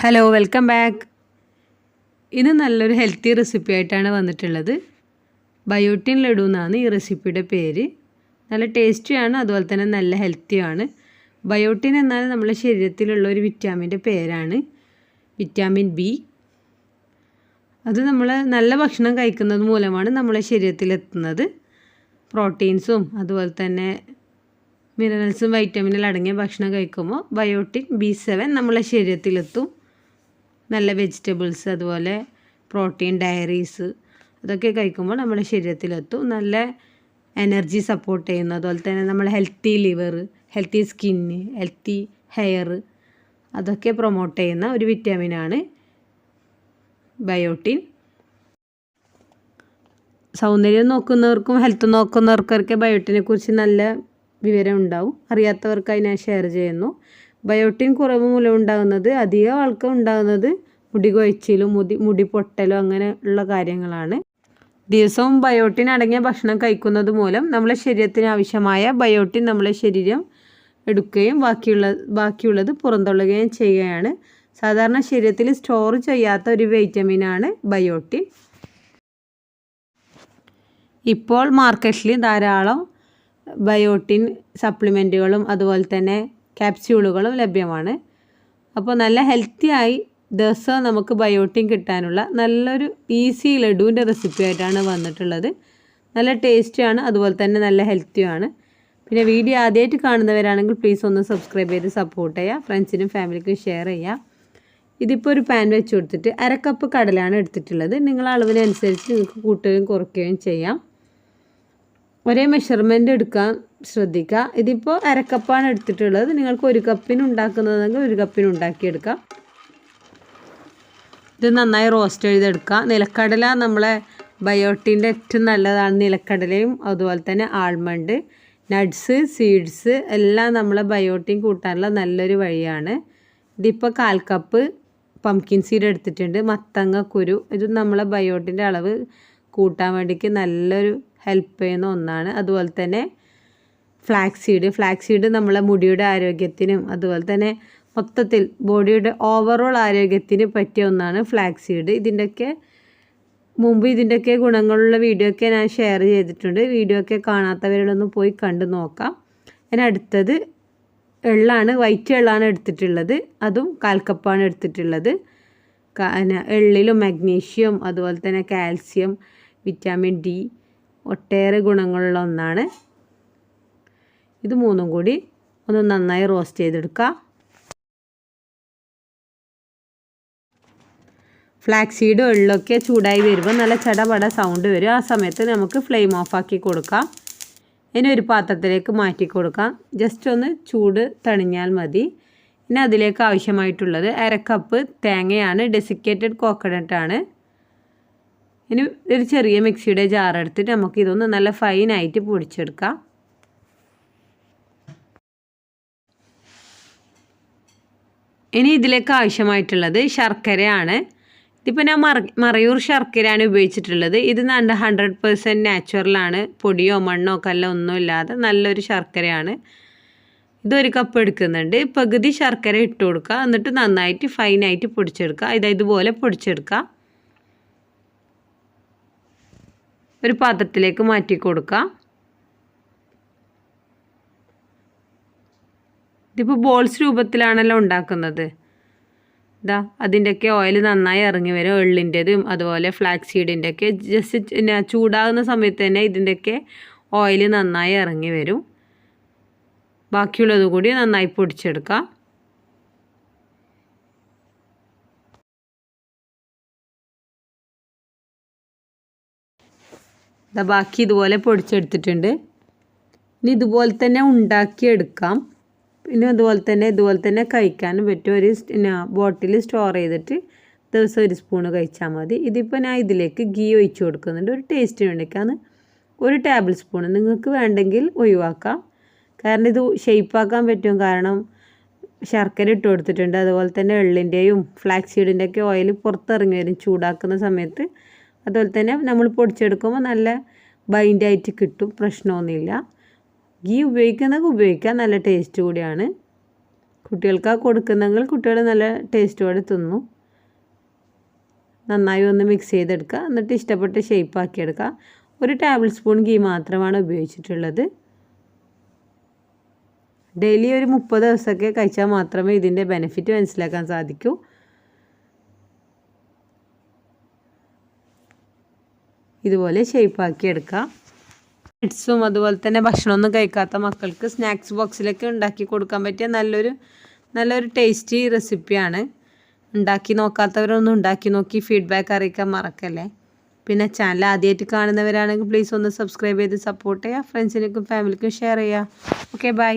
Hello welcome back. ഇത് നല്ലൊരു healthy recipe ആയിട്ടാണ് വന്നിട്ടുള്ളത്. ബയോട്ടിൻ ലഡു എന്നാണ് ഈ റെസിപ്പിയുടെ പേര്. നല്ല ടേസ്റ്റിയാണ്, അതുപോലെ തന്നെ നല്ല ഹെൽത്തിയാണ്. ബയോട്ടിൻ എന്നാൽ നമ്മുടെ ശരീരത്തിലുള്ള ഒരു വിറ്റാമിൻ്റെ പേരാണ്. Vitamin B. അത് നമ്മൾ നല്ല ഭക്ഷണം കഴിക്കുന്നത് മൂലമാണ് നമ്മളെ ശരീരത്തിലെത്തുന്നത്. പ്രോട്ടീൻസും അതുപോലെ തന്നെ മിനറൽസും വൈറ്റമിനും അടങ്ങിയ ഭക്ഷണം കഴിക്കുമ്പോൾ ബയോട്ടിൻ B7 നമ്മളെ ശരീരത്തിലെത്തും. നല്ല വെജിറ്റബിൾസ്, അതുപോലെ പ്രോട്ടീൻ ഡയറീസ് അതൊക്കെ കഴിക്കുമ്പോൾ നമ്മുടെ ശരീരത്തിലെത്തും. നല്ല എനർജി സപ്പോർട്ട് ചെയ്യുന്നു. അതുപോലെ തന്നെ നമ്മൾ healthy liver, healthy skin, healthy hair അതൊക്കെ പ്രൊമോട്ട് ചെയ്യുന്ന ഒരു വിറ്റാമിനാണ് ബയോട്ടിൻ. സൗന്ദര്യം നോക്കുന്നവർക്കും ഹെൽത്ത് നോക്കുന്നവർക്കൊക്കെ ബയോട്ടിനെ കുറിച്ച് നല്ല വിവരം ഉണ്ടാവും. അറിയാത്തവർക്കായി ഞാൻ ഷെയർ ചെയ്യുന്നു. ബയോട്ടിൻ കുറവ് മൂലം ഉണ്ടാകുന്നത്, അധികം ആൾക്കും ഉണ്ടാകുന്നത് മുടി കൊഴിച്ചിലും മുടി പൊട്ടലും അങ്ങനെ ഉള്ള കാര്യങ്ങളാണ്. ദിവസവും ബയോട്ടിൻ അടങ്ങിയ ഭക്ഷണം കഴിക്കുന്നത് മൂലം നമ്മളെ ശരീരത്തിന് ആവശ്യമായ ബയോട്ടിൻ നമ്മളെ ശരീരം എടുക്കുകയും ബാക്കിയുള്ളത് പുറന്തള്ളുകയും ചെയ്യുകയാണ്. സാധാരണ ശരീരത്തിൽ സ്റ്റോർ ചെയ്യാത്ത ഒരു വൈറ്റമിനാണ് ബയോട്ടിൻ. ഇപ്പോൾ മാർക്കറ്റിൽ ധാരാളം ബയോട്ടിൻ സപ്ലിമെൻറ്റുകളും അതുപോലെ തന്നെ ക്യാപ്സ്യൂളുകളും ലഭ്യമാണ്. അപ്പോൾ നല്ല ഹെൽത്തിയായി ദിവസവും നമുക്ക് ബയോട്ടിൻ കിട്ടാനുള്ള നല്ലൊരു ഈസി ലഡുവിൻ്റെ റെസിപ്പി ആയിട്ടാണ് വന്നിട്ടുള്ളത്. നല്ല ടേസ്റ്റിയാണ്, അതുപോലെ തന്നെ നല്ല ഹെൽത്തിയുമാണ്. പിന്നെ വീഡിയോ ആദ്യമായിട്ട് കാണുന്നവരാണെങ്കിൽ പ്ലീസ് ഒന്ന് സബ്സ്ക്രൈബ് ചെയ്ത് സപ്പോർട്ട് ചെയ്യുക. ഫ്രണ്ട്സിനും ഫാമിലിക്കും ഷെയർ ചെയ്യുക. ഇതിപ്പോൾ ഒരു പാൻ വെച്ച് കൊടുത്തിട്ട് 1/2 കപ്പ് കടലാണ് എടുത്തിട്ടുള്ളത്. നിങ്ങൾ അളവിനനുസരിച്ച് നിങ്ങൾക്ക് കൂട്ടുകയും കുറയ്ക്കുകയും ചെയ്യാം. ഒരേ മെഷർമെൻ്റ് എടുക്കാൻ ശ്രദ്ധിക്കുക. ഇതിപ്പോൾ 1/2 കപ്പാണ് എടുത്തിട്ടുള്ളത്. നിങ്ങൾക്ക് 1 കപ്പിന് ഉണ്ടാക്കുന്നതെങ്കിൽ 1 കപ്പിന് ഉണ്ടാക്കിയെടുക്കാം. ഇത് നന്നായി റോസ്റ്റ് ചെയ്തെടുക്കുക. നിലക്കടല നമ്മളെ ബയോട്ടിൻ്റെ ഏറ്റവും നല്ലതാണ്. നിലക്കടലയും അതുപോലെ തന്നെ ആൽമണ്ട്, നട്ട്സ്, സീഡ്സ് എല്ലാം നമ്മളെ ബയോട്ടിൻ കൂട്ടാനുള്ള നല്ലൊരു വഴിയാണ്. ഇതിപ്പോൾ 1/4 കപ്പ് പംകിൻ സീഡ് എടുത്തിട്ടുണ്ട്. മത്തങ്ങ കുരു, ഇത് നമ്മളെ ബയോട്ടിൻ്റെ അളവ് കൂട്ടാൻ വേണ്ടിക്ക് നല്ലൊരു ഹെൽപ്പ് ചെയ്യുന്ന ഒന്നാണ്. അതുപോലെ തന്നെ ഫ്ലാക്സ് സീഡ് നമ്മളെ മുടിയുടെ ആരോഗ്യത്തിനും അതുപോലെ തന്നെ മൊത്തത്തിൽ ബോഡിയുടെ ഓവറോൾ ആരോഗ്യത്തിന് പറ്റിയ ഒന്നാണ് ഫ്ലാക്സ് സീഡ്. ഇതിൻ്റെയൊക്കെ ഗുണങ്ങളുള്ള വീഡിയോ ഒക്കെ ഞാൻ ഷെയർ ചെയ്തിട്ടുണ്ട്. വീഡിയോ ഒക്കെ കാണാത്തവരോടൊന്ന് പോയി കണ്ടു നോക്കാം. അടുത്തത് എള്ളാണ്, വൈറ്റ് എള്ളാണ് എടുത്തിട്ടുള്ളത്. അതും 1/4 കപ്പാണ് എടുത്തിട്ടുള്ളത്. എള്ളിലും മഗ്നീഷ്യം അതുപോലെ തന്നെ കാൽസ്യം, വിറ്റാമിൻ ഡി ഒട്ടേറെ ഗുണങ്ങളുള്ള ഒന്നാണ്. ഇത് മൂന്നും കൂടി ഒന്ന് നന്നായി റോസ്റ്റ് ചെയ്തെടുക്കുക. ഫ്ലാക്സ് സീഡും എള്ളൊക്കെ ചൂടായി വരുമ്പോൾ നല്ല ചടപട സൗണ്ട് വരും. ആ സമയത്ത് നമുക്ക് ഫ്ലെയിം ഓഫാക്കി കൊടുക്കാം. ഇനി ഒരു പാത്രത്തിലേക്ക് മാറ്റി കൊടുക്കാം. ജസ്റ്റ് ഒന്ന് ചൂട് തണിഞ്ഞാൽ മതി. ഇനി അതിലേക്ക് ആവശ്യമായിട്ടുള്ളത് 1/2 കപ്പ് തേങ്ങയാണ്. ഡെസിക്കേറ്റഡ് കോക്കനട്ടാണ്. ഇനി ഒരു ചെറിയ മിക്സിയുടെ ജാർ എടുത്തിട്ട് നമുക്ക് ഇതൊന്ന് നല്ല ഫൈനായിട്ട് പൊടിച്ചെടുക്കാം. ഇനി ഇതിലേക്ക് ആവശ്യമായിട്ടുള്ളത് ശർക്കരയാണ്. ഇതിപ്പോൾ ഞാൻ മറയൂർ ശർക്കരയാണ് ഉപയോഗിച്ചിട്ടുള്ളത്. ഇത് 100% നാച്ചുറലാണ്. പൊടിയോ മണ്ണോ കല്ലോ ഒന്നും ഇല്ലാതെ നല്ലൊരു ശർക്കരയാണ്. ഇത് 1 കപ്പ് എടുക്കുന്നുണ്ട്. പകുതി ശർക്കര ഇട്ട് കൊടുക്കുക. എന്നിട്ട് നന്നായിട്ട് ഫൈനായിട്ട് പൊടിച്ചെടുക്കുക. ഇതുപോലെ പൊടിച്ചെടുക്കുക. ഒരു പാത്രത്തിലേക്ക് മാറ്റി കൊടുക്കുക. ഇതിപ്പോൾ ബോൾസ് രൂപത്തിലാണല്ലോ ഉണ്ടാക്കുന്നത്. അതിൻ്റെയൊക്കെ ഓയിൽ നന്നായി ഇറങ്ങി വരും. എള്ളിൻ്റെതും അതുപോലെ ഫ്ലാക്സ് സീഡിൻ്റെയൊക്കെ ജസ്റ്റ് ചൂടാകുന്ന സമയത്ത് തന്നെ ഇതിൻ്റെയൊക്കെ ഓയിൽ നന്നായി ഇറങ്ങി വരും. ബാക്കിയുള്ളത് കൂടി നന്നായി പൊടിച്ചെടുക്കുക. ബാക്കി ഇതുപോലെ പൊടിച്ചെടുത്തിട്ടുണ്ട്. ഇനി ഇതുപോലെ തന്നെ ഉണ്ടാക്കിയെടുക്കാം. പിന്നെ ഇതുപോലെ തന്നെ കഴിക്കാനും പറ്റും. ഒരു ബോട്ടിൽ സ്റ്റോർ ചെയ്തിട്ട് ദിവസം 1 സ്പൂണ് കഴിച്ചാൽ മതി. ഇതിപ്പോൾ ഞാൻ ഇതിലേക്ക് ഗീ ഒഴിച്ച് കൊടുക്കുന്നുണ്ട്. ഒരു ടേസ്റ്റിന് വേണ്ടിയിട്ടാണ്. 1 ടേബിൾ സ്പൂൺ. നിങ്ങൾക്ക് വേണ്ടെങ്കിൽ ഒഴിവാക്കാം. കാരണം ഇത് ഷേപ്പാക്കാൻ പറ്റും. കാരണം ശർക്കര ഇട്ട് കൊടുത്തിട്ടുണ്ട്. അതുപോലെ തന്നെ എള്ളിൻ്റെയും ഫ്ലാക്സ് സീഡിൻ്റെയൊക്കെ ഓയിൽ പുറത്തിറങ്ങി വരും ചൂടാക്കുന്ന സമയത്ത്. അതുപോലെ തന്നെ നമ്മൾ പൊടിച്ചെടുക്കുമ്പോൾ നല്ല ബൈൻഡായിട്ട് കിട്ടും. പ്രശ്നമൊന്നുമില്ല. ഗീ ഉപയോഗിക്കുന്നതൊക്കെ ഉപയോഗിക്കാം. നല്ല ടേസ്റ്റ് കൂടിയാണ്. കുട്ടികൾക്ക് കൊടുക്കുന്നെങ്കിൽ കുട്ടികൾ നല്ല ടേസ്റ്റോടെ തിന്നു. നന്നായി ഒന്ന് മിക്സ് ചെയ്തെടുക്കുക. എന്നിട്ട് ഇഷ്ടപ്പെട്ട ഷേപ്പ് ആക്കിയെടുക്കുക. 1 ടേബിൾ സ്പൂൺ ഗീ മാത്രമാണ് ഉപയോഗിച്ചിട്ടുള്ളത്. ഡെയിലി ഒരു 30 ദിവസമൊക്കെ കഴിച്ചാൽ മാത്രമേ ഇതിൻ്റെ ബെനിഫിറ്റ് മനസ്സിലാക്കാൻ സാധിക്കൂ. ഇതുപോലെ ഷേപ്പാക്കി എടുക്കാം. കിഡ്സും അതുപോലെ തന്നെ ഭക്ഷണമൊന്നും കഴിക്കാത്ത മക്കൾക്ക് സ്നാക്സ് ബോക്സിലൊക്കെ ഉണ്ടാക്കി കൊടുക്കാൻ പറ്റിയ നല്ലൊരു ടേസ്റ്റി റെസിപ്പിയാണ്. ഉണ്ടാക്കി നോക്കാത്തവരൊന്നും ഉണ്ടാക്കി നോക്കി ഫീഡ്ബാക്ക് അറിയിക്കാൻ മറക്കല്ലേ. പിന്നെ ചാനൽ ആദ്യമായിട്ട് കാണുന്നവരാണെങ്കിൽ പ്ലീസ് ഒന്ന് സബ്സ്ക്രൈബ് ചെയ്ത് സപ്പോർട്ട് ചെയ്യുക. ഫ്രണ്ട്സിനും ഫാമിലിക്കും ഷെയർ ചെയ്യുക. Okay, by.